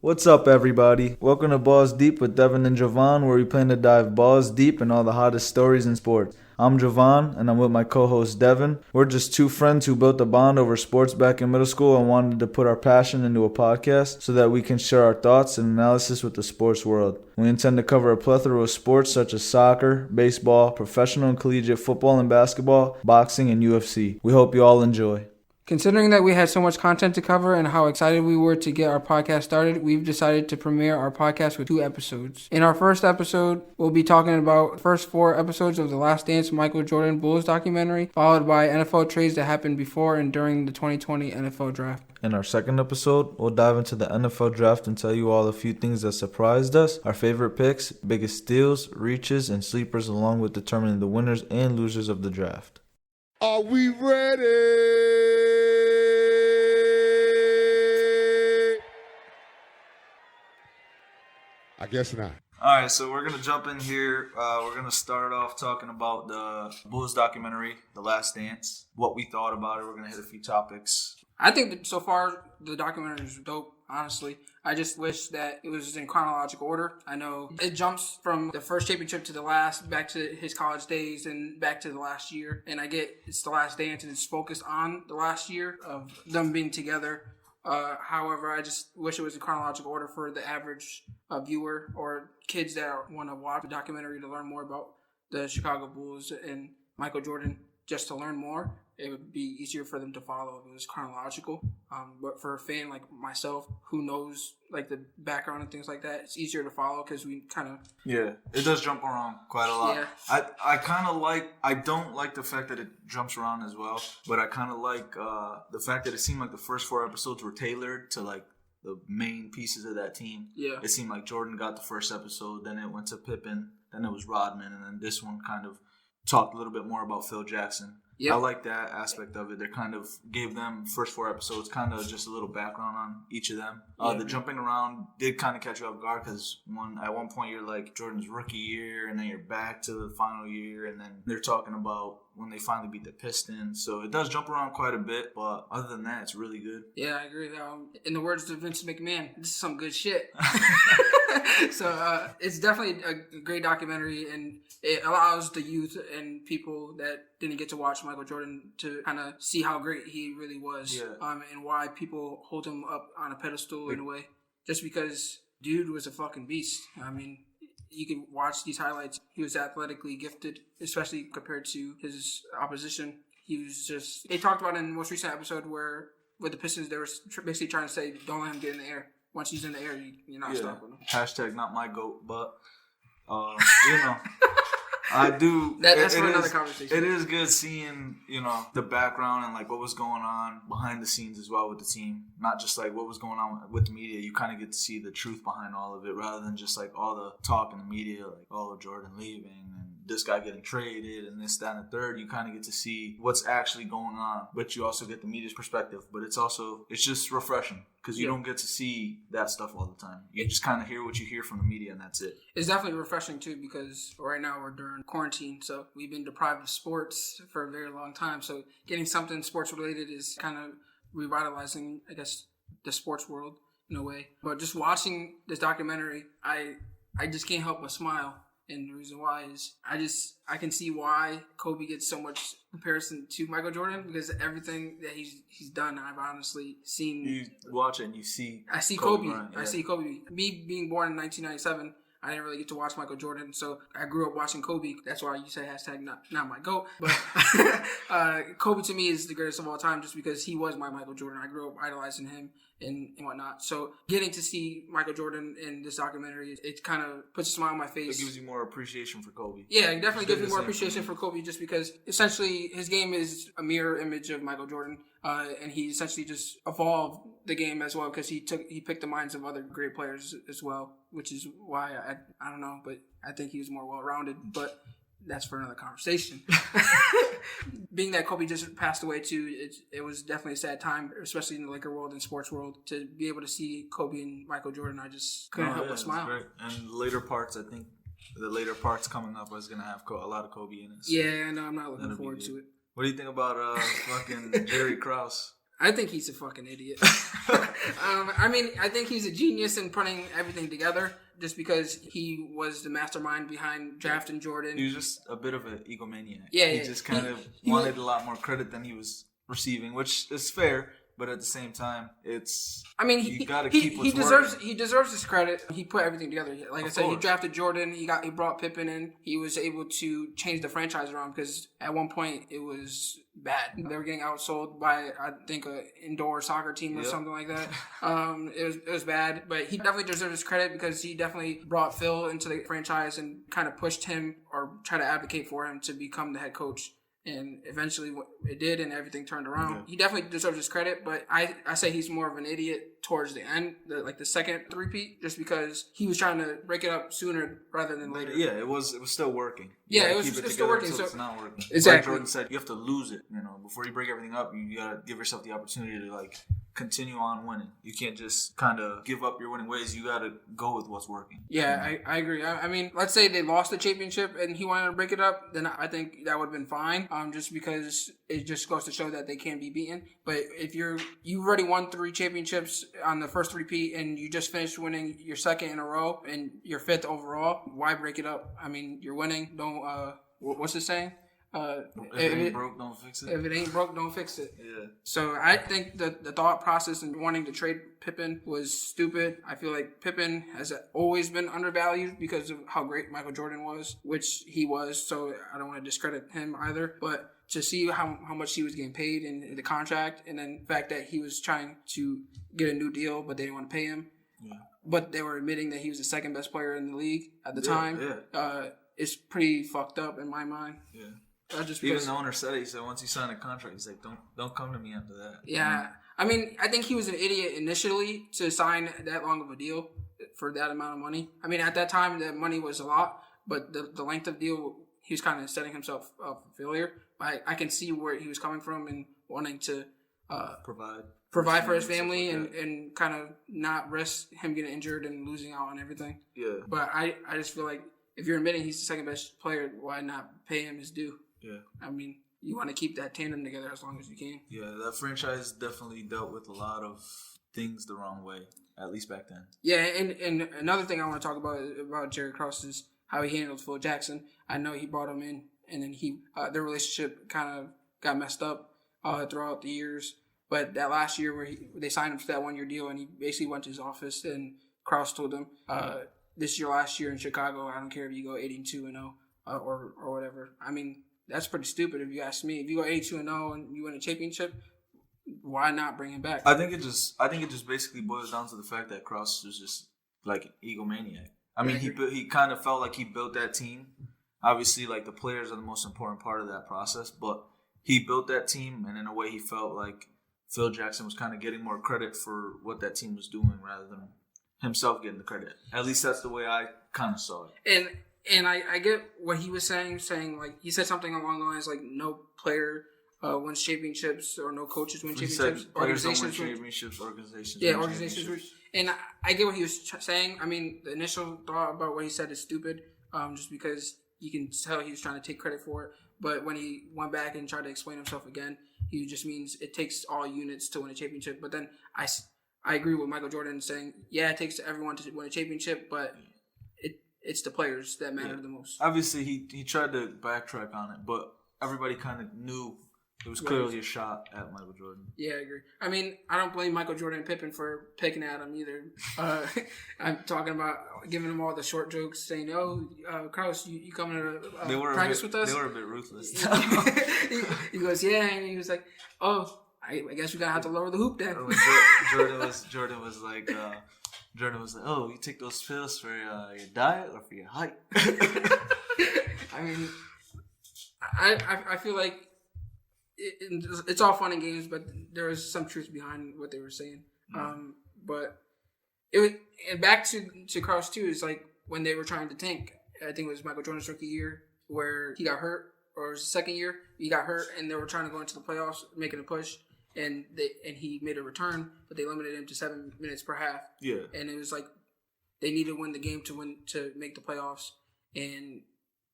What's up, everybody? Welcome to Balls Deep with Devin and Jovan, where we plan to dive balls deep in all the hottest stories in sports. I'm Jovan, and I'm with my co-host Devin. We're just two friends who built a bond over sports back in middle school and wanted to put our passion into a podcast so that we can share our thoughts and analysis with the sports world. We intend to cover a plethora of sports such as soccer, baseball, professional and collegiate football and basketball, boxing, and UFC. We hope you all enjoy. Considering that we had so much content to cover and how excited we were to get our podcast started, we've decided to premiere our podcast with 2 episodes. In our first episode, we'll be talking about the first 4 episodes of The Last Dance Michael Jordan Bulls documentary, followed by NFL trades that happened before and during the 2020 NFL Draft. In our second episode, we'll dive into the NFL Draft and tell you all a few things that surprised us, our favorite picks, biggest steals, reaches, and sleepers, along with determining the winners and losers of the draft. Are we ready? I guess not. All right, so we're going to jump in here. We're going to start off talking about the Bulls documentary, The Last Dance, what we thought about it. We're going to hit a few topics. I think that so far the documentary is dope, honestly. I just wish that it was in chronological order. I know it jumps from the first championship to the last, back to his college days and back to the last year. And I get it's The Last Dance and it's focused on the last year of them being together. However, I just wish it was in chronological order for the average viewer or kids that want to watch the documentary to learn more about the Chicago Bulls and Michael Jordan. Just to learn more, it would be easier for them to follow if it was chronological. But for a fan like myself who knows like the background and things like that, it's easier to follow because we kind of... Yeah, it does jump around quite a lot. Yeah. I kind of like... I don't like the fact that it jumps around as well, but I kind of like the fact that it seemed like the first 4 episodes were tailored to like the main pieces of that team. Yeah. It seemed like Jordan got the first episode, then it went to Pippen, then it was Rodman, and then this one kind of talked a little bit more about Phil Jackson. Yep. I like that aspect of it. They kind of gave them first 4 episodes, kind of just a little background on each of them. The jumping around did kind of catch you off guard because at one point you're like Jordan's rookie year, and then you're back to the final year, and then they're talking about when they finally beat the Pistons. So it does jump around quite a bit, but other than that, it's really good. Yeah, I agree. In the words of Vince McMahon, this is some good shit. So it's definitely a great documentary, and it allows the youth and people that didn't get to watch Michael Jordan to kind of see how great he really was, and why people hold him up on a pedestal in a way. Just because dude was a fucking beast. I mean, you can watch these highlights. He was athletically gifted, especially compared to his opposition. He was just... They talked about it in the most recent episode where with the Pistons, they were basically trying to say, don't let him get in the air. Once he's in the air, you're not stopping him. Hashtag not my GOAT, but, I do. That's for another conversation. It is good seeing, the background and like what was going on behind the scenes as well with the team. Not just like what was going on with the media. You kind of get to see the truth behind all of it rather than just like all the talk in the media, like, oh, Jordan leaving and this guy getting traded and this, that, and the third. You kind of get to see what's actually going on, but you also get the media's perspective. But it's just refreshing because you don't get to see that stuff all the time. You just kind of hear what you hear from the media, and that's it. It's definitely refreshing too because right now we're during quarantine, so we've been deprived of sports for a very long time. So getting something sports related is kind of revitalizing, I guess, the sports world in a way. But just watching this documentary, I just can't help but smile. And the reason why is I can see why Kobe gets so much comparison to Michael Jordan because everything that he's done, I've honestly seen. You watch it and you see. I see Kobe. I see Kobe. Me being born in 1997, I didn't really get to watch Michael Jordan, so I grew up watching Kobe. That's why you say hashtag not my GOAT. But Kobe to me is the greatest of all time just because he was my Michael Jordan. I grew up idolizing him and whatnot. So getting to see Michael Jordan in this documentary, it kind of puts a smile on my face. It gives you more appreciation for Kobe. Yeah, it definitely gives me more appreciation for Kobe just because essentially his game is a mirror image of Michael Jordan. And he essentially just evolved the game as well because he picked the minds of other great players as well, which is why I don't know, but I think he was more well-rounded. But that's for another conversation. Being that Kobe just passed away too, it was definitely a sad time, especially in the Laker world and sports world, to be able to see Kobe and Michael Jordan. I just couldn't help but smile. Great. And later parts, I think the later parts coming up is going to have a lot of Kobe in it. So yeah, no, I'm not looking forward to it. What do you think about fucking Jerry Krause? I think he's a fucking idiot. I mean, I think he's a genius in putting everything together just because he was the mastermind behind drafting Jordan. He was just a bit of an egomaniac. Yeah, he just kind of wanted a lot more credit than he was receiving, which is fair. But at the same time, you gotta keep what's working. He deserves his credit. He put everything together. Like I said, he drafted Jordan. He brought Pippen in. He was able to change the franchise around because at one point it was bad. They were getting outsold by I think an indoor soccer team or something like that. It was bad, but he definitely deserves his credit because he definitely brought Phil into the franchise and kind of pushed him or tried to advocate for him to become the head coach. And eventually it did, and everything turned around. Yeah. He definitely deserves his credit, but I say he's more of an idiot towards the end, the second three-peat, just because he was trying to break it up sooner rather than later. Yeah, it was still working. Yeah, it was still working. So it's not working. Exactly. Like Jordan said, you have to lose it. Before you break everything up, you gotta give yourself the opportunity to continue on winning. You can't just kind of give up your winning ways. You gotta go with what's working. Yeah, I agree. I mean, let's say they lost the championship and he wanted to break it up, then I think that would have been fine. Just because it just goes to show that they can be beaten. But if you've already won 3 championships on the first three-peat and you just finished winning your second in a row and your 5th overall, why break it up? I mean, you're winning. Don't what's the saying? If it ain't broke, don't fix it. If it ain't broke, don't fix it. Yeah. So I think the thought process in wanting to trade Pippen was stupid. I feel like Pippen has always been undervalued because of how great Michael Jordan was, which he was. So I don't want to discredit him either. But to see how much he was getting paid in the contract, and then the fact that he was trying to get a new deal, but they didn't want to pay him. Yeah. But they were admitting that he was the second best player in the league at the time. Yeah. It's pretty fucked up in my mind. Yeah. Even the owner said it. He said once you sign a contract, he's like, don't come to me after that. Yeah. I mean, I think he was an idiot initially to sign that long of a deal for that amount of money. I mean, at that time, that money was a lot, but the length of deal, he was kind of setting himself up for failure. But I can see where he was coming from and wanting to provide for his family and kind of not risk him getting injured and losing out on everything. Yeah. But I just feel like if you're admitting he's the second best player, why not pay him his due? Yeah. I mean, you want to keep that tandem together as long as you can. Yeah, that franchise definitely dealt with a lot of things the wrong way, at least back then. Yeah, and another thing I want to talk about Jerry Krause is how he handled Phil Jackson. I know he brought him in, and then their relationship kind of got messed up throughout the years. But that last year where they signed him to that 1-year deal, and he basically went to his office, and Krause told him, this is your last year in Chicago. I don't care if you go 82-0 or whatever. I mean, that's pretty stupid if you ask me. If you go 82-0 and you win a championship, why not bring him back? I think it just basically boils down to the fact that Krause was just like an egomaniac. I mean, he kind of felt like he built that team. Obviously, like the players are the most important part of that process, but he built that team, and in a way, he felt like Phil Jackson was kind of getting more credit for what that team was doing rather than himself getting the credit. At least that's the way I kind of saw it. And I get what he was saying like he said something along the lines like no player wins championships or no coaches win championships. Organizations win championships. Organizations win. And I get what he was saying. I mean, the initial thought about what he said is stupid, just because you can tell he was trying to take credit for it. But when he went back and tried to explain himself again, he just means it takes all units to win a championship. But then I agree with Michael Jordan saying, yeah, it takes everyone to win a championship, but it's the players that matter the most. Obviously, he tried to backtrack on it, but everybody kind of knew it was clearly a shot at Michael Jordan. Yeah, I agree. I mean, I don't blame Michael Jordan and Pippen for picking at him either. I'm talking about giving them all the short jokes, saying, "Oh, Krause, you coming to practice with us?" They were a bit ruthless. He goes, "Yeah," and he was like, "Oh, I guess we gotta have to lower the hoop then." Jordan was like, "Oh, you take those pills for your diet or for your height?" I mean, I feel like it's all fun and games, but there was some truth behind what they were saying. But it was, and back to Krause too, is like when they were trying to tank. I think it was Michael Jordan's rookie year where he got hurt, or his second year he got hurt, and they were trying to go into the playoffs, making a push. And he made a return, but they limited him to 7 minutes per half. Yeah. And it was like they needed to win the game to make the playoffs. And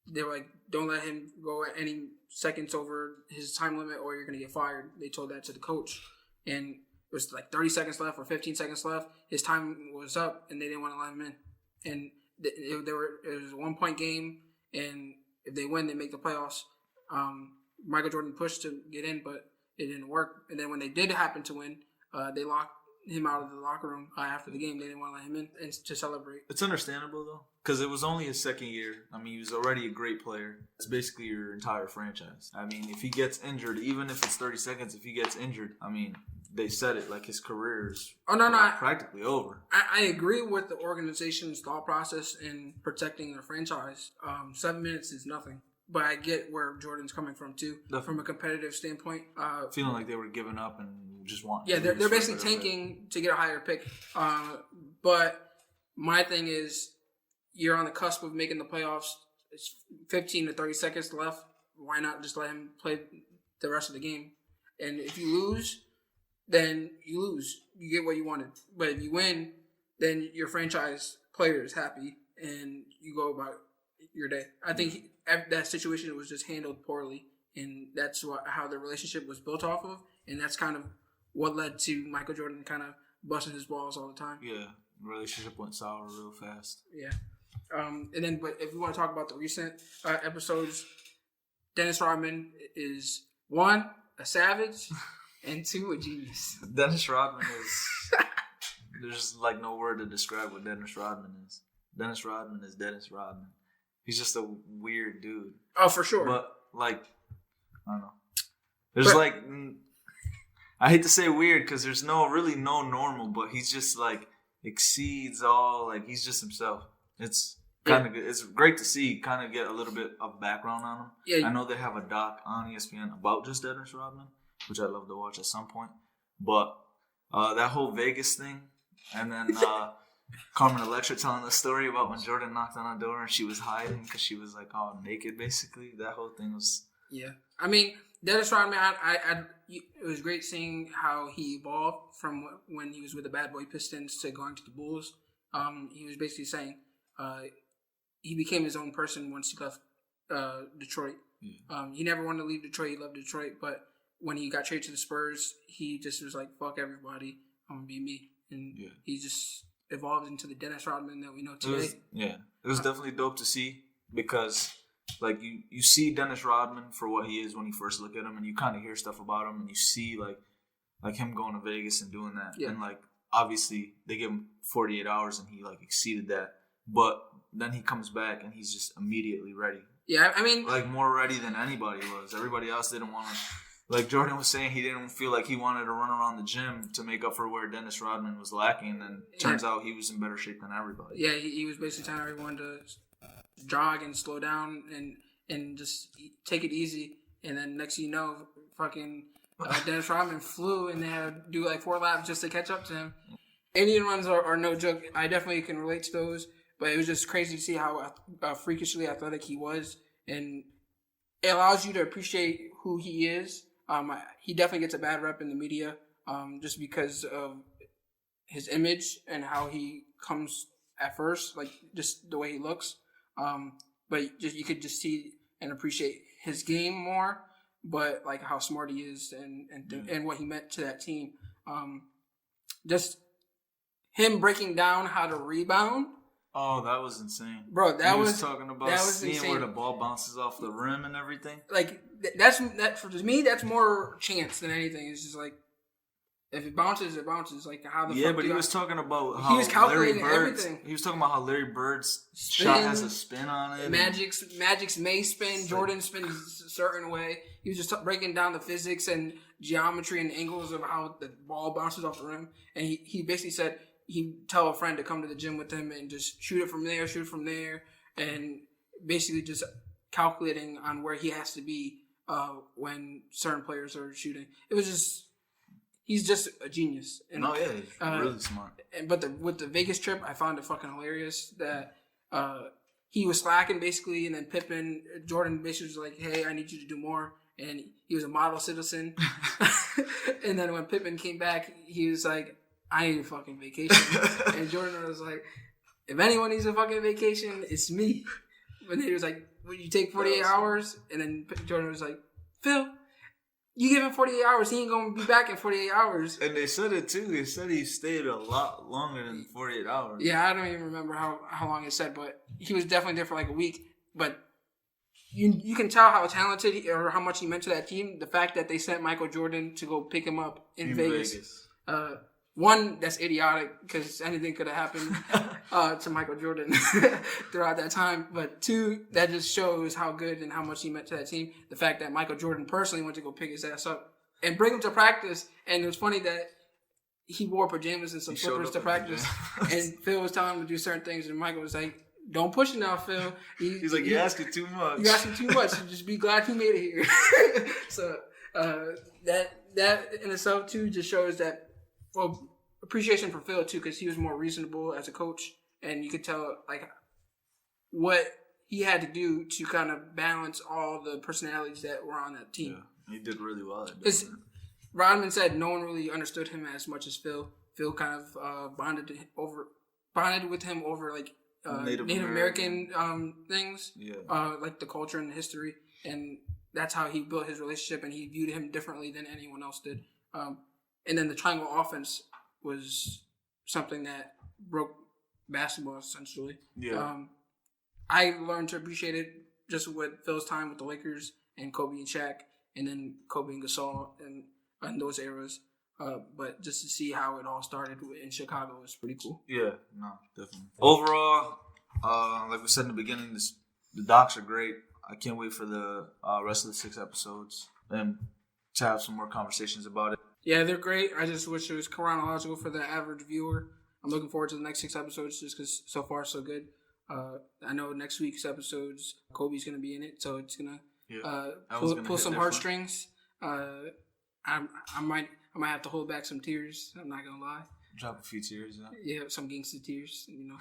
they were like, don't let him go any seconds over his time limit or you're going to get fired. They told that to the coach. and it was like 30 seconds left or 15 seconds left. His time was up, and they didn't want to let him in. And it was a 1-point game, and if they win, they make the playoffs. Michael Jordan pushed to get in, but it didn't work. And then when they did happen to win, they locked him out of the locker room after the game. They didn't want to let him in and to celebrate. It's understandable, though, because it was only his second year. I mean, he was already a great player. It's basically your entire franchise. I mean, if he gets injured, even if it's 30 seconds, if he gets injured, I mean, they said it, like his career is practically over. I agree with the organization's thought process in protecting their franchise. 7 minutes is nothing. But I get where Jordan's coming from, too, from a competitive standpoint. Feeling like they were giving up and just wanting to they're basically tanking to get a higher pick. But my thing is, you're on the cusp of making the playoffs. It's 15 to 30 seconds left. Why not just let him play the rest of the game? And if you lose, then you lose. You get what you wanted. But if you win, then your franchise player is happy, and you go about your day. I think that situation was just handled poorly, and that's how the relationship was built off of, and that's kind of what led to Michael Jordan kind of busting his balls all the time. Yeah, the relationship went sour real fast. Yeah. But if we want to talk about the recent episodes, Dennis Rodman is 1, a savage, and 2, a genius. Dennis Rodman is... There's like no word to describe what Dennis Rodman is. Dennis Rodman is Dennis Rodman. He's just a weird dude. Oh, for sure. But, like, I don't know. There's, I hate to say weird because there's really no normal, but he's just, like, exceeds all, like, he's just himself. It's kind of good. It's great to see, kind of get a little bit of background on him. Yeah. I know they have a doc on ESPN about just Dennis Rodman, which I'd love to watch at some point. But that whole Vegas thing, and then... Carmen Electra telling the story about when Jordan knocked on the door and she was hiding because she was like all naked, basically. That whole thing was... Yeah. I mean, Dennis Rodman, it was great seeing how he evolved from when he was with the Bad Boy Pistons to going to the Bulls. He was basically saying he became his own person once he left Detroit. Yeah. He never wanted to leave Detroit. He loved Detroit. But when he got traded to the Spurs, he just was like, fuck everybody. I'm going to be me. And he just... evolved into the Dennis Rodman that we know today. It was definitely dope to see because, like, you see Dennis Rodman for what he is when you first look at him, and you kind of hear stuff about him, and you see like him going to Vegas and doing that, and like obviously they give him 48 hours and he like exceeded that, but then he comes back and he's just immediately ready. Yeah, I mean, like more ready than anybody was. Everybody else didn't want to. Like Jordan was saying, he didn't feel like he wanted to run around the gym to make up for where Dennis Rodman was lacking, and turns out he was in better shape than everybody. Yeah, he was basically telling everyone to jog and slow down and just take it easy. And then next thing you know, fucking Dennis Rodman flew and they had to do like 4 laps just to catch up to him. Indian runs are no joke. I definitely can relate to those, but it was just crazy to see how freakishly athletic he was, and it allows you to appreciate who he is. He definitely gets a bad rep in the media just because of his image and how he comes at first, like just the way he looks. But you could just see and appreciate his game more, but like how smart he is and what he meant to that team. Just him breaking down how to rebound. Oh, that was insane, bro. He was talking about seeing where the ball bounces off the rim and everything. Like that for me, that's more chance than anything. It's just like if it bounces, it bounces. Like how the but he was talking about how he was calculating everything. He was talking about how Larry Bird's shot has a spin on it. Magic's may spin. Jordan spins a certain way. He was just breaking down the physics and geometry and angles of how the ball bounces off the rim. And he basically said he'd tell a friend to come to the gym with him and just shoot it from there, and basically just calculating on where he has to be when certain players are shooting. It was just, he's just a genius. And, he's really smart. But with the Vegas trip, I found it fucking hilarious that he was slacking basically, and then Jordan basically was like, hey, I need you to do more. And he was a model citizen. And then when Pippen came back, he was like, I need a fucking vacation. And Jordan was like, if anyone needs a fucking vacation, it's me. But then he was like, would you take 48 hours? And then Jordan was like, Phil, You give him 48 hours, he ain't going to be back in 48 hours. And they said it, too. They said he stayed a lot longer than 48 hours. Yeah, I don't even remember how long it said, but he was definitely there for like a week. But you can tell how talented or how much he meant to that team. The fact that they sent Michael Jordan to go pick him up in Vegas. One, that's idiotic because anything could have happened to Michael Jordan throughout that time. But two, that just shows how good and how much he meant to that team. The fact that Michael Jordan personally went to go pick his ass up and bring him to practice. And it was funny that he wore pajamas and some slippers to practice. And Phil was telling him to do certain things. And Michael was like, don't push it now, Phil. He's like, you're asking too much. You're asking too much. Just be glad he made it here. So that in itself, too, just shows that, well, appreciation for Phil, too, because he was more reasonable as a coach. And you could tell, like, what he had to do to kind of balance all the personalities that were on that team. Yeah, he did really well. Because Rodman said no one really understood him as much as Phil. Phil kind of bonded with him over, like, Native American things, like the culture and the history, and that's how he built his relationship, and he viewed him differently than anyone else did. And then the triangle offense was something that broke basketball essentially. Yeah. I learned to appreciate it just with Phil's time with the Lakers and Kobe and Shaq, and then Kobe and Gasol and those eras. But just to see how it all started in Chicago was pretty cool. Yeah, no, definitely. Overall, like we said in the beginning, the docs are great. I can't wait for the rest of the 6 episodes and to have some more conversations about it. Yeah, they're great. I just wish it was chronological for the average viewer. I'm looking forward to the next 6 episodes just because so far so good. I know next week's episodes, Kobe's going to be in it, so it's going to pull some heartstrings. I might have to hold back some tears. I'm not gonna lie. Drop a few tears. Yeah, some gangster tears. You know,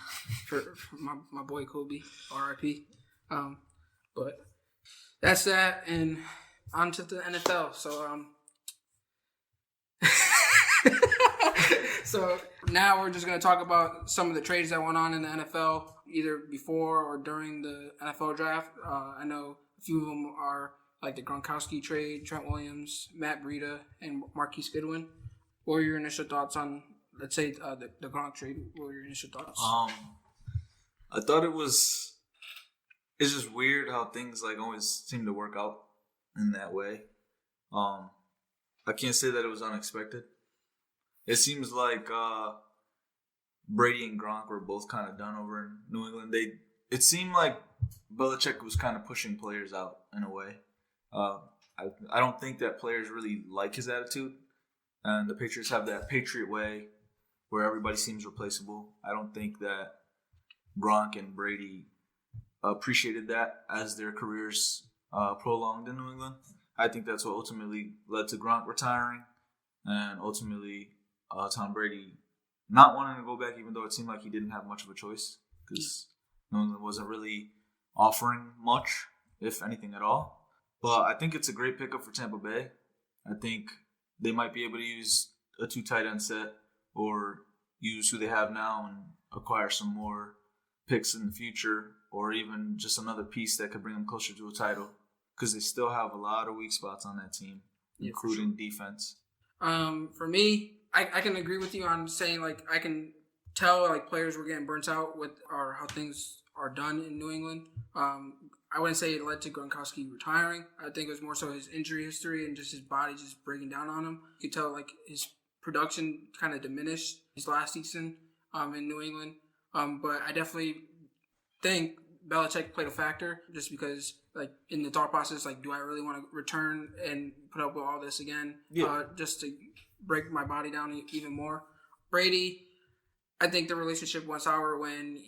for my boy Kobe, R.I.P. But that's that, and on to the NFL. So now we're just gonna talk about some of the trades that went on in the NFL, either before or during the NFL draft. I know a few of them are like the Gronkowski trade, Trent Williams, Matt Breida, and Marquise Goodwin. What were your initial thoughts on, let's say, the Gronk trade? What were your initial thoughts? I thought it's just weird how things like always seem to work out in that way. I can't say that it was unexpected. It seems like Brady and Gronk were both kind of done over in New England. It seemed like Belichick was kind of pushing players out in a way. I don't think that players really like his attitude. And the Patriots have that Patriot way where everybody seems replaceable. I don't think that Gronk and Brady appreciated that as their careers prolonged in New England. I think that's what ultimately led to Gronk retiring and ultimately Tom Brady not wanting to go back, even though it seemed like he didn't have much of a choice because New England wasn't really offering much, if anything at all. But I think it's a great pickup for Tampa Bay. I think they might be able to use a 2 tight end set or use who they have now and acquire some more picks in the future or even just another piece that could bring them closer to a title because they still have a lot of weak spots on that team, including defense. For me, I can agree with you on saying, like, I can tell, like, players were getting burnt out with how things are done in New England. I wouldn't say it led to Gronkowski retiring. I think it was more so his injury history and just his body just breaking down on him. You could tell, like, his production kind of diminished his last season in New England. But I definitely think Belichick played a factor just because, like, in the thought process, like, do I really want to return and put up with all this again just to break my body down even more? Brady, I think the relationship went sour when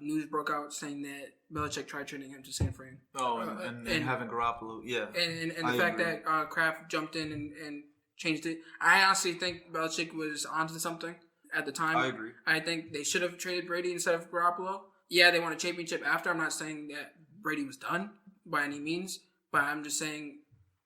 news broke out saying that Belichick tried trading him to San Fran. Oh, and having Garoppolo, yeah. And the fact that Kraft jumped in and changed it. I honestly think Belichick was onto something at the time. I agree. I think they should have traded Brady instead of Garoppolo. Yeah, they won a championship after. I'm not saying that Brady was done by any means, but I'm just saying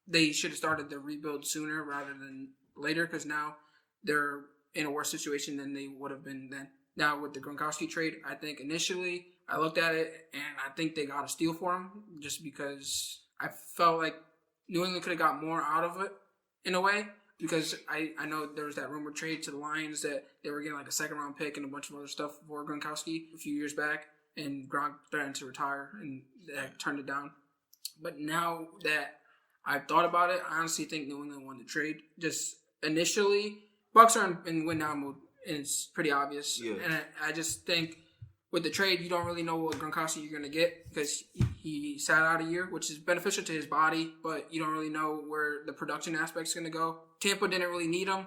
they should have started the rebuild sooner rather than later because now they're in a worse situation than they would have been then. Now, with the Gronkowski trade, I think initially I looked at it and I think they got a steal for him just because I felt like New England could have got more out of it in a way, because I know there was that rumored trade to the Lions that they were getting like a second-round pick and a bunch of other stuff for Gronkowski a few years back, and Gronk threatened to retire, and they turned it down. But now that I've thought about it, I honestly think New England won the trade. Just initially, Bucs are in win-now mode, and it's pretty obvious. Yeah. And I just think with the trade, you don't really know what Gronkowski you're going to get, because he sat out a year, which is beneficial to his body, but you don't really know where the production aspect is going to go. Tampa didn't really need him.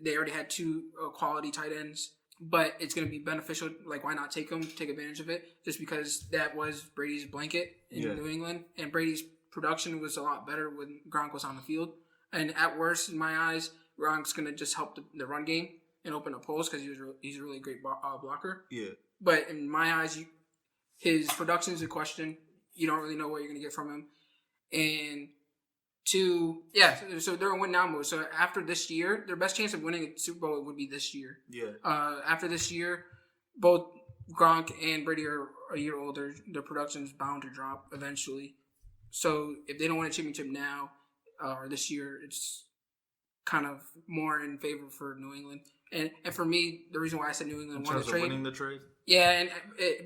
They already had two quality tight ends, but it's going to be beneficial. Like, why not take advantage of it? Just because that was Brady's blanket in New England, and Brady's production was a lot better when Gronk was on the field. And at worst, in my eyes, Gronk's going to just help the run game and open up holes, because he's a really great blocker. Yeah. But in my eyes, his production is a question. You don't really know what you're going to get from him. And so they're in win-now mode. So after this year, their best chance of winning a Super Bowl would be this year. Yeah. After this year, both Gronk and Brady are a year older. Their production is bound to drop eventually. So if they don't win a championship now or this year, it's kind of more in favor for New England. And for me, the reason why I said New England won the trade. Winning the trade? Yeah,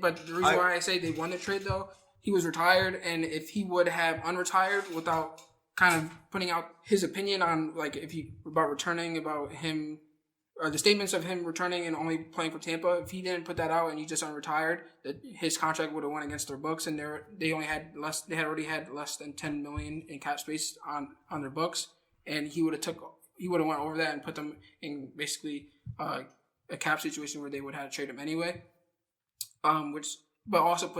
but the reason why I say they won the trade, though, he was retired, and if he would have unretired without kind of putting out his opinion on, like, about returning, about him, or the statements of him returning and only playing for Tampa, if he didn't put that out and he just unretired, that his contract would have went against their books, and they had already had less than $10 million in cap space on their books, and he would have went over that and put them in basically a cap situation where they would have to trade him anyway. But also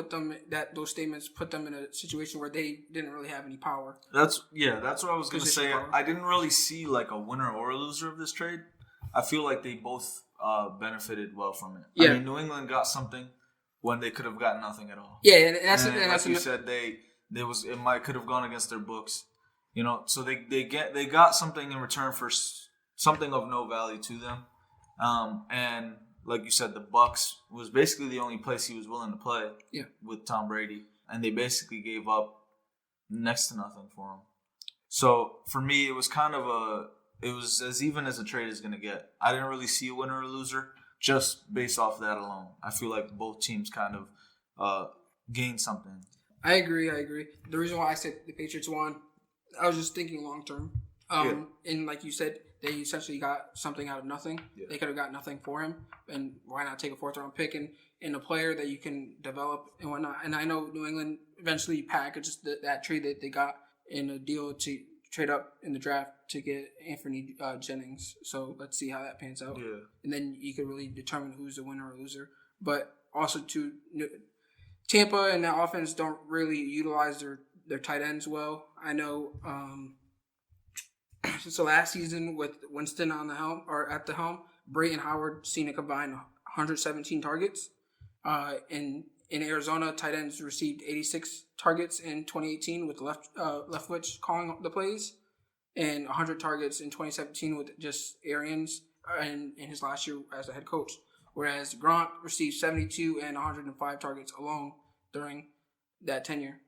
those statements put them in a situation where they didn't really have any power. That's what I was going to say. Power. I didn't really see like a winner or a loser of this trade. I feel like they both benefited well from it. Yeah. I mean, New England got something when they could have gotten nothing at all. Yeah, and that's like you said, it might could have gone against their books. You know, so they got something in return for something of no value to them. And like you said, the Bucs was basically the only place he was willing to play with Tom Brady. And they basically gave up next to nothing for him. So for me, it was it was as even as a trade is going to get. I didn't really see a winner or a loser just based off that alone. I feel like both teams kind of gained something. I agree. The reason why I said the Patriots won, I was just thinking long term. And like you said, they essentially got something out of nothing. Yeah. They could have got nothing for him, and why not take a 4th-round pick and a player that you can develop and whatnot. And I know New England eventually packaged that trade that they got in a deal to trade up in the draft to get Anthony Jennings. So let's see how that pans out. Yeah. And then you can really determine who's the winner or loser. But also, Tampa and that offense don't really utilize their tight ends well. I know. So last season with Winston on the helm or at the helm, Bray and Howard seen a combined 117 targets. In Arizona, tight ends received 86 targets in 2018 with Leftwich calling the plays, and 100 targets in 2017 with just Arians in his last year as a head coach. Whereas Gronk received 72 and 105 targets alone during that tenure.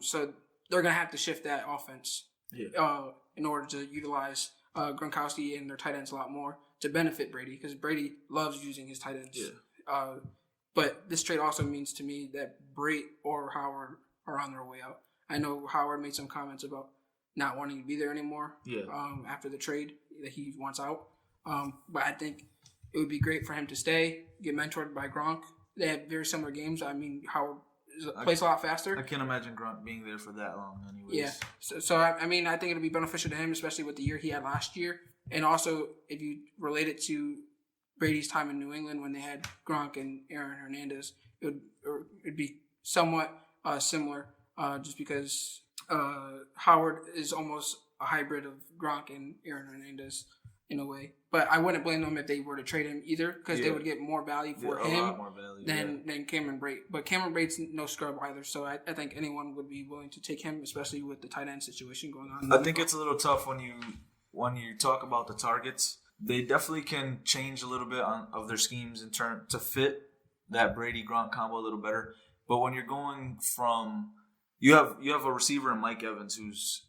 So they're gonna have to shift that offense. Yeah. In order to utilize Gronkowski and their tight ends a lot more to benefit Brady, because Brady loves using his tight ends. Yeah. But this trade also means to me that Bray or Howard are on their way out. I know Howard made some comments about not wanting to be there anymore. Yeah. After the trade that he wants out. But I think it would be great for him to stay, get mentored by Gronk. They have very similar games. I mean, Howard plays a lot faster. I can't imagine Gronk being there for that long anyways. Yeah. So I mean, I think it'll be beneficial to him, especially with the year he had last year. And also, if you relate it to Brady's time in New England when they had Gronk and Aaron Hernandez, it'd be somewhat similar just because Howard is almost a hybrid of Gronk and Aaron Hernandez in a way. But I wouldn't blame them if they were to trade him either, because they would get more value for him than Cameron Brate. But Cameron Brate's no scrub either, so I think anyone would be willing to take him, especially with the tight end situation going on. I think it's a little tough when you talk about the targets. They definitely can change a little bit of their schemes in turn to fit that Brady-Gronk combo a little better. But when you're going from, you have a receiver in Mike Evans who's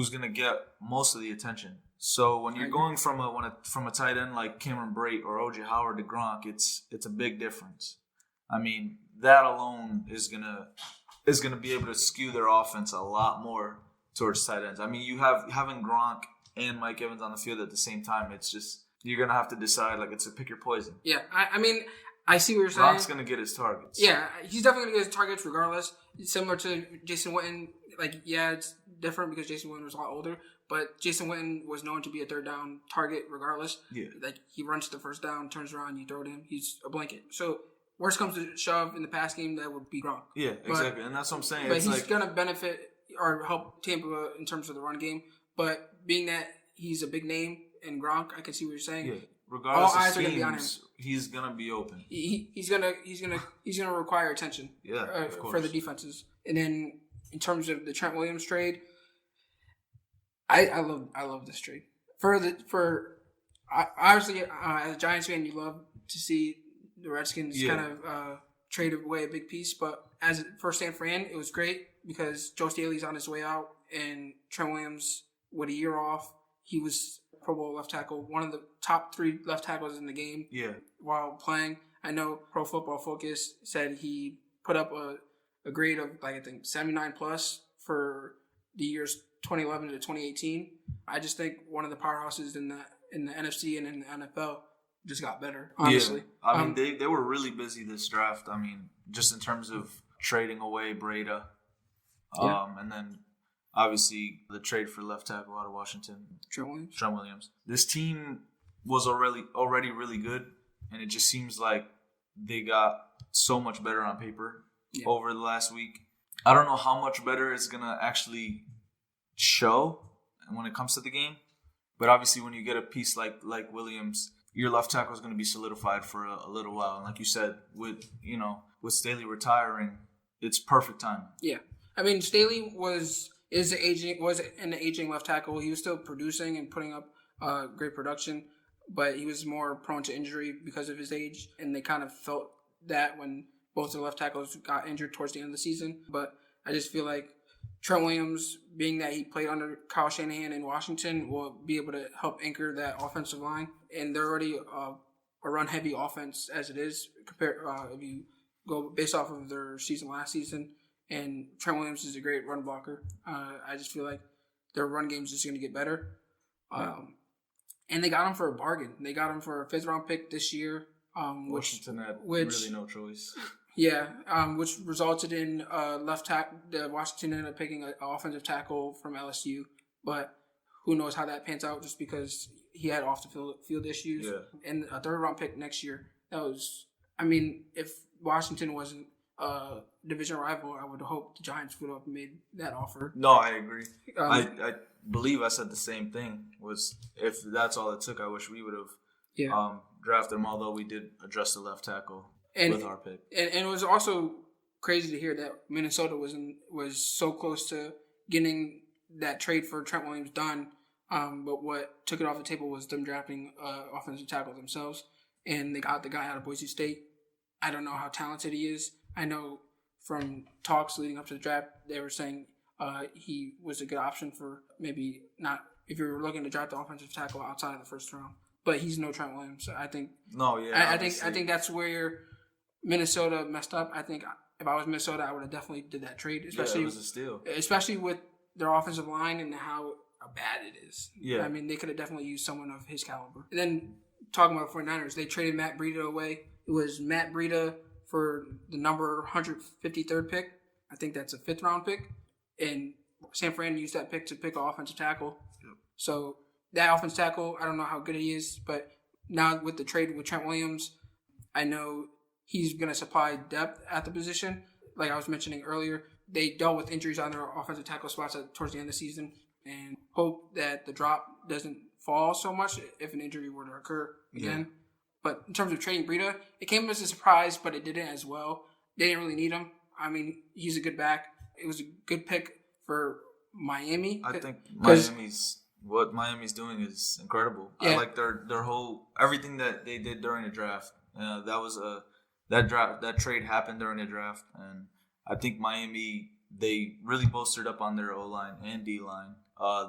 gonna get most of the attention. So when you're going from a tight end like Cameron Brate or OJ Howard to Gronk, it's a big difference. I mean, that alone is gonna be able to skew their offense a lot more towards tight ends. I mean, having Gronk and Mike Evans on the field at the same time, it's just you're gonna have to decide, like, it's a pick your poison. Yeah, I mean, I see what you're saying. Gronk's gonna get his targets. Yeah, he's definitely gonna get his targets regardless. It's similar to Jason Witten. Like, yeah, it's different because Jason Witten was a lot older, but Jason Witten was known to be a third down target regardless. Yeah. Like, he runs to the first down, turns around, you throw it in, he's a blanket. So, worst comes to shove in the pass game, that would be Gronk. Yeah, exactly. And that's what I'm saying. But he's going to benefit or help Tampa in terms of the run game. But being that he's a big name in Gronk, I can see what you're saying. Yeah. Regardless of schemes, he's going to be open. He's gonna require attention. Yeah, of course. For the defenses. And then in terms of the Trent Williams trade, I love this trade. Obviously, as a Giants fan, you love to see the Redskins kind of trade away a big piece. But as a first-hand fan, it was great because Joe Staley's on his way out, and Trent Williams, with a year off, he was Pro Bowl left tackle, one of the top 3 left tackles in the game. Yeah. While playing, I know Pro Football Focus said he put up a grade of, like, I think 79 plus for the years 2011 to 2018. I just think one of the powerhouses in the NFC and in the NFL just got better, honestly. Yeah. I mean, they were really busy this draft. I mean, just in terms of trading away Breida. And then obviously the trade for left tackle out of Washington, Trent Williams. This team was already really good, and it just seems like they got so much better on paper over the last week. I don't know how much better it's going to actually show when it comes to the game, but obviously when you get a piece like Williams, your left tackle is going to be solidified for a little while. And like you said, with Staley retiring, it's perfect time. Yeah. I mean, Staley was an aging left tackle. He was still producing and putting up great production, but he was more prone to injury because of his age, and they kind of felt that when both the left tackles got injured towards the end of the season. But I just feel like Trent Williams, being that he played under Kyle Shanahan in Washington, will be able to help anchor that offensive line. And they're already a run-heavy offense as it is, compared if you go based off of their season last season. And Trent Williams is a great run blocker. I just feel like their run game is just going to get better. And they got him for a bargain. They got him for a 5th-round pick this year. Washington had really no choice. Yeah, which resulted in left tackle. Washington ended up picking an offensive tackle from LSU, but who knows how that pans out? Just because he had off the field issues, and a 3rd-round pick next year. That was, I mean, if Washington wasn't a division rival, I would hope the Giants would have made that offer. No, I agree. I believe I said the same thing. Was if that's all it took, I wish we would have drafted him. Although we did address the left tackle. With our pick. And it was also crazy to hear that Minnesota was so close to getting that trade for Trent Williams done. But what took it off the table was them drafting offensive tackle themselves. And they got the guy out of Boise State. I don't know how talented he is. I know from talks leading up to the draft, they were saying he was a good option for maybe not if you were looking to draft the offensive tackle outside of the 1st round. But he's no Trent Williams. So I think. No, yeah. I think that's where Minnesota messed up. I think if I was Minnesota, I would have definitely did that trade. Especially, it was a steal. Especially with their offensive line and how bad it is. Yeah. I mean, they could have definitely used someone of his caliber. And then, talking about 49ers, they traded Matt Breida away. It was Matt Breida for the number 153rd pick. I think that's a 5th-round pick. And San Fran used that pick to pick an offensive tackle. Yep. So, that offensive tackle, I don't know how good he is, but now with the trade with Trent Williams, I know he's going to supply depth at the position. Like I was mentioning earlier, they dealt with injuries on their offensive tackle spots towards the end of the season and hope that the drop doesn't fall so much if an injury were to occur again. Yeah. But in terms of trading Breida, it came as a surprise, but it didn't as well. They didn't really need him. I mean, he's a good back. It was a good pick for Miami. I think what Miami's doing is incredible. Yeah. I like their whole everything that they did during the draft. That trade happened during the draft, and I think Miami they really bolstered up on their O-line and D-line.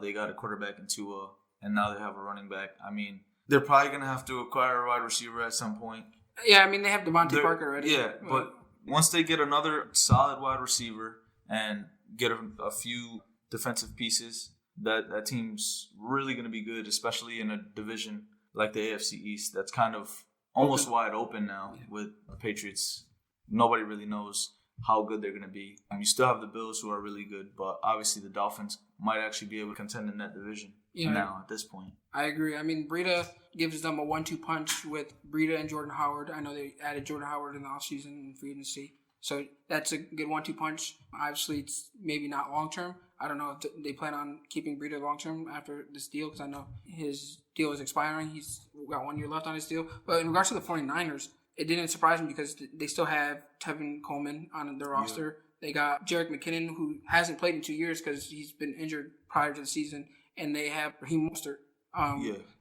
They got a quarterback in Tua, and now they have a running back. I mean, they're probably going to have to acquire a wide receiver at some point. Yeah, I mean, they have Devontae Parker already. Yeah, but once they get another solid wide receiver and get a few defensive pieces, that team's really going to be good, especially in a division like the AFC East that's kind of almost wide open now with the Patriots. Nobody really knows how good they're going to be. You still have the Bills, who are really good, but obviously the Dolphins might actually be able to contend in that division now at this point. I agree. I mean, Breida gives them a 1-2 punch with Breida and Jordan Howard. I know they added Jordan Howard in the offseason in free agency. So that's a good 1-2 punch. Obviously, it's maybe not long-term. I don't know if they plan on keeping Breida long-term after this deal, because I know his deal is expiring. He's got 1 year left on his deal. But in regards to the 49ers, it didn't surprise me because they still have Tevin Coleman on their roster. Yeah. They got Jerick McKinnon, who hasn't played in 2 years because he's been injured prior to the season. And they have Raheem Mostert.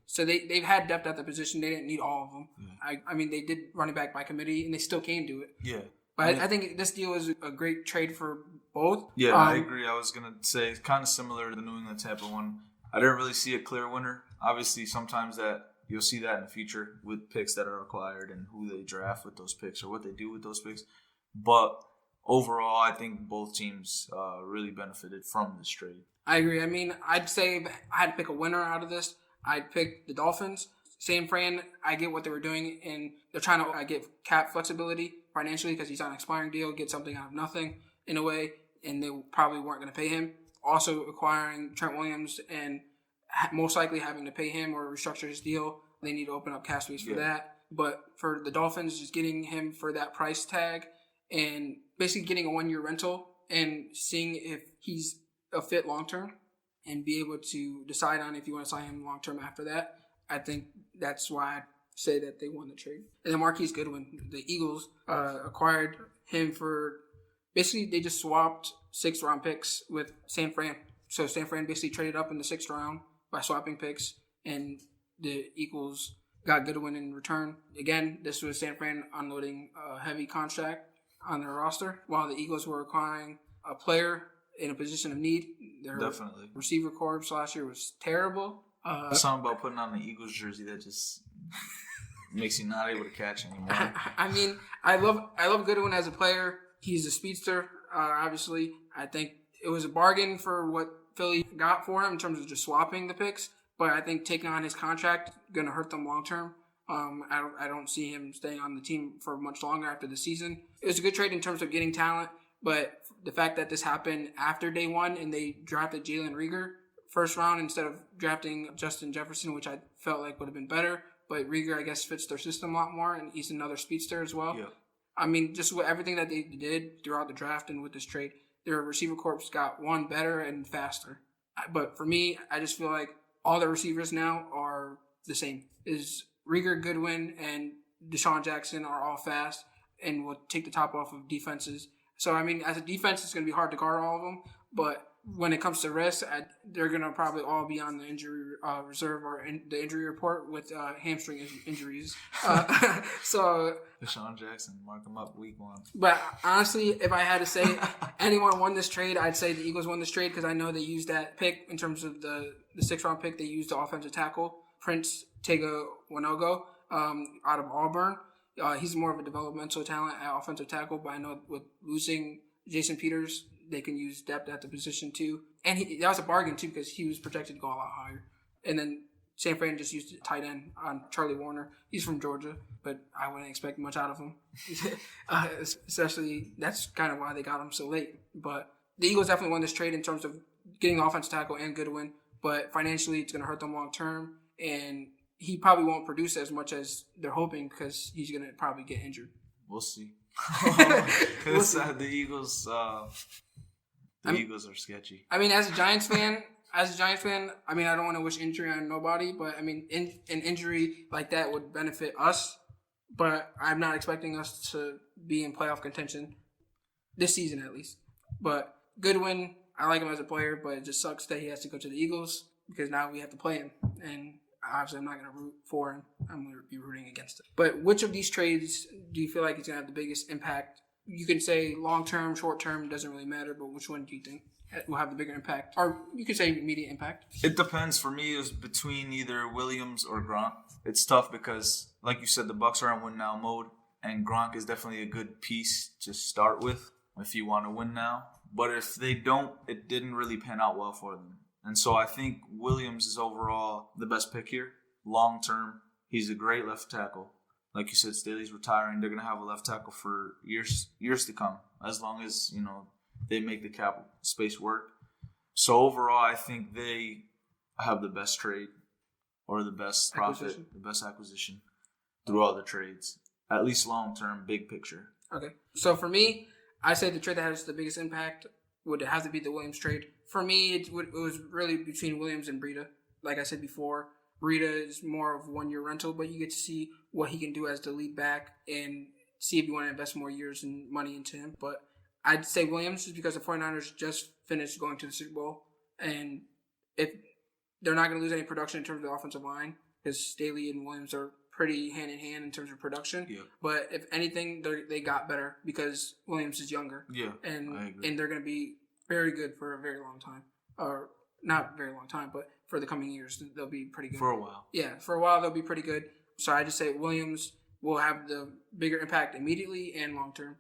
So they've had depth at the position. They didn't need all of them. Yeah. I mean, they did running back by committee, and they still can do it. Yeah. But I think this deal is a great trade for both. Yeah, I agree. I was going to say it's kind of similar to the New England-Tampa one. I didn't really see a clear winner. Obviously, sometimes that you'll see that in the future with picks that are acquired and who they draft with those picks or what they do with those picks. But overall, I think both teams really benefited from this trade. I agree. I mean, I'd say if I had to pick a winner out of this, I'd pick the Dolphins. San Fran, I get what they were doing, and they're trying to get cap flexibility financially because he's on an expiring deal, get something out of nothing in a way, and they probably weren't going to pay him. Also acquiring Trent Williams and most likely having to pay him or restructure his deal. They need to open up cap space for that. But for the Dolphins, just getting him for that price tag and basically getting a 1 year rental and seeing if he's a fit long term and be able to decide on if you want to sign him long term after that. I think that's why I say that they won the trade. And then Marquise Goodwin, the Eagles acquired him for basically they just swapped 6th round picks with San Fran. So San Fran basically traded up in the 6th round by swapping picks, and the Eagles got Goodwin in return. Again, this was San Fran unloading a heavy contract on their roster, while the Eagles were acquiring a player in a position of need. Their receiver corps last year was terrible. Something about putting on the Eagles jersey that just makes you not able to catch anymore. I mean, I love Goodwin as a player. He's a speedster, obviously. I think it was a bargain for what Philly got for him in terms of just swapping the picks. But I think taking on his contract going to hurt them long term. I don't see him staying on the team for much longer after the season. It was a good trade in terms of getting talent, but the fact that this happened after day one and they drafted Jalen Reagor first round instead of drafting Justin Jefferson, which I felt like would have been better. But Reagor, I guess, fits their system a lot more, and he's another speedster as well. Yeah. I mean, just with everything that they did throughout the draft and with this trade, their receiver corps got one better and faster. But for me, I just feel like all the receivers now are the same. Is Reagor, Goodwin, and Deshaun Jackson are all fast and will take the top off of defenses. So, I mean, as a defense, it's going to be hard to guard all of them. But when it comes to risk, they're going to probably all be on the injury reserve or the injury report with hamstring injuries. So Deshaun Jackson, mark him up week 1. But honestly, if I had to say anyone won this trade, I'd say the Eagles won this trade because I know they used that pick in terms of the 6th round pick. They used the offensive tackle, Prince Tega Wanogo, out of Auburn. He's more of a developmental talent at offensive tackle, but I know with losing Jason Peters, they can use depth at the position too. And that was a bargain too because he was projected to go a lot higher. And then San Fran just used a tight end on Charlie Warner. He's from Georgia, but I wouldn't expect much out of him. Especially, that's kind of why they got him so late. But the Eagles definitely won this trade in terms of getting offensive tackle and Goodwin. But financially, it's going to hurt them long term. And he probably won't produce as much as they're hoping because he's going to probably get injured. We'll see. The Eagles... Eagles are sketchy. I mean, as a Giants fan, I mean, I don't want to wish injury on nobody, but I mean, an injury like that would benefit us. But I'm not expecting us to be in playoff contention this season, at least. But Goodwin, I like him as a player, but it just sucks that he has to go to the Eagles because now we have to play him, and obviously I'm not going to root for him. I'm going to be rooting against it. But which of these trades do you feel like is going to have the biggest impact you can say long term, short term, doesn't really matter, but which one do you think will have the bigger impact? Or you could say immediate impact. It depends. For me, it's between either Williams or Gronk. It's tough because, like you said, the Bucs are in win now mode, and Gronk is definitely a good piece to start with if you want to win now. But if they don't, it didn't really pan out well for them. And so I think Williams is overall the best pick here. Long term, he's a great left tackle. Like you said, Staley's retiring. They're going to have a left tackle for years to come, as long as, they make the cap space work. So overall, I think they have the best trade or the best profit, the best acquisition through all the trades. At least long term, big picture. Okay. So for me, I say the trade that has the biggest impact would have to be the Williams trade. For me, it was really between Williams and Breida. Like I said before, Breida is more of 1 year rental, but you get to see what he can do as the lead back and see if you want to invest more years and money into him. But I'd say Williams just because the 49ers just finished going to the Super Bowl. And if they're not going to lose any production in terms of the offensive line, because Staley and Williams are pretty hand in hand in terms of production. Yeah. But if anything, they got better because Williams is younger. Yeah, and they're going to be very good for a very long time. Or not very long time, but for the coming years, they'll be pretty good. For a while. Yeah, for a while, they'll be pretty good. So I just say Williams will have the bigger impact immediately and long term.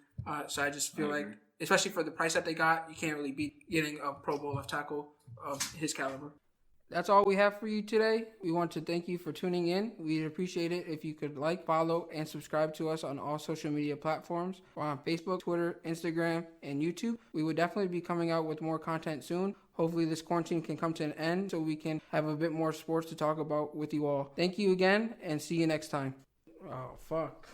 So I just feel like, especially for the price that they got, you can't really beat getting a Pro Bowl left tackle of his caliber. That's all we have for you today. We want to thank you for tuning in. We'd appreciate it if you could like, follow, and subscribe to us on all social media platforms. We're on Facebook, Twitter, Instagram, and YouTube. We will definitely be coming out with more content soon. Hopefully this quarantine can come to an end so we can have a bit more sports to talk about with you all. Thank you again, and see you next time. Oh, fuck.